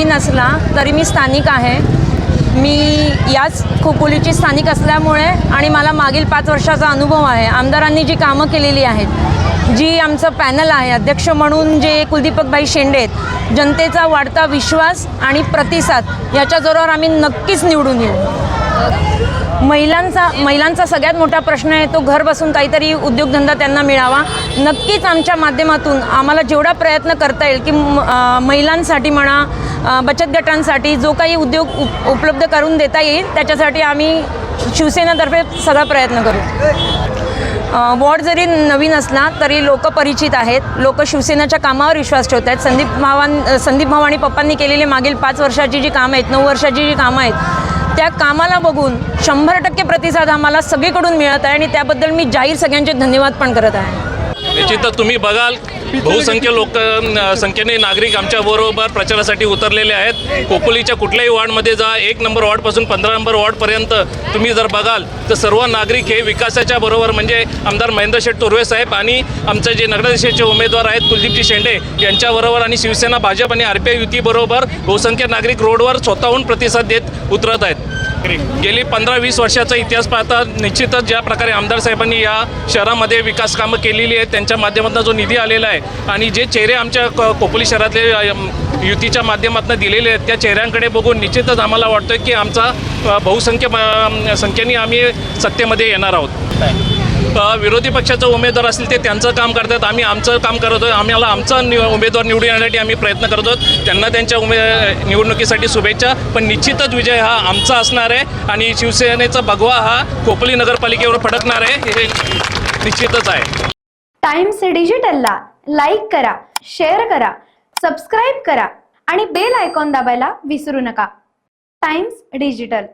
नवीन असला तरी मी स्थानिक आहे। मी याच खोपोलीची स्थानिक असल्यामुळे आणि मला मागील 5 वर्षाचा अनुभव आहे। आमदारांनी जी कामं केलेली आहेत, जी आमचं पॅनल आहे, अध्यक्ष म्हणून जे कुलदीपकभाई शेंडे आहेत, जनतेचा वाढता विश्वास आणि प्रतिसाद याच्या जोरावर आम्ही नक्कीच निवडून येऊ। महिलांचा सगळ्यात मोठा प्रश्न आहे तो घर बसून काहीतरी उद्योगधंदा त्यांना मिळावा। नक्कीच आमच्या माध्यमातून आम्हाला जेवढा प्रयत्न करता येईल की महिलांसाठी म्हणा, बचत गटांसाठी जो काही उद्योग उपलब्ध करून देता येईल त्याच्यासाठी आम्ही शिवसेनेतर्फे सगळा प्रयत्न करू। वॉर्ड जरी नवीन असला तरी लोक परिचित आहेत, लोक शिवसेनेच्या कामावर विश्वास ठेवत आहेत। संदीप भाऊ आणि पप्पांनी केलेली मागील 5 वर्षाची जी कामं आहेत, 9 वर्षाची जी कामं आहेत, त्या कामाला बघून 100% प्रतिसाद आम्हाला सगळीकडून मिळत आहे आणि त्याबद्दल मी जाहीर सगळ्यांचे धन्यवाद पण करत आहे। निश्चितच तुम्ही बघाल बहुसंख्य संख्येने नागरिक आमच्याबरोबर प्रचारासाठी उतरलेले आहेत। खोपोलीच्या कुठल्याही वॉर्डमध्ये जा, 1 नंबर वॉर्डपासून 15 नंबर वॉर्डपर्यंत तुम्ही जर बघाल तर सर्व नागरिक हे विकासाच्या बरोबर म्हणजे आमदार महेंद्र शेठ तोरवे साहेब आणि आमचे जे नगराध्यक्षाचे उमेदवार आहेत कुलदीपजी शेंडे यांच्याबरोबर आणि शिवसेना, भाजप आणि RPI युतीबरोबर बहुसंख्य नागरिक रोडवर स्वतःहून प्रतिसाद देत उतरत आहेत। गेली 15-20 वर्षाचा इतिहास पाहता निश्चितच ज्या प्रकारे आमदार साहेबांनी या शहरामध्ये विकास कामं केलेली आहेत, त्यांच्या माध्यमातून जो निधी आलेला आहे आणि जे चेहरे आमच्या खोपोली शहरातले युतीच्या माध्यमातून दिलेले आहेत त्या चेहऱ्यांकडे बघून निश्चितच आम्हाला वाटतं की आमचा संख्येने आम्ही सत्तेमध्ये येणार आहोत। विरोधी पक्षाचे उमेदवार असतील ते त्यांचं काम करतात, आम्ही आमचं काम करतो। आम्हाला आमचा उमेदवार निवडून येण्यासाठी आम्ही प्रयत्न करतो। त्यांना त्यांच्या निवडणुकीसाठी शुभेच्छा, पण निश्चितच विजय हा आमचा असणार आहे आणि शिवसेनेचा भगवा हा खोपोली नगरपालिकेवर फडकणार आहे, हे निश्चितच आहे। टाइम्स डिजिटलला लाईक करा, शेअर करा, सबस्क्राईब करा आणि बेल आयकॉन दाबायला विसरू नका। Times digital.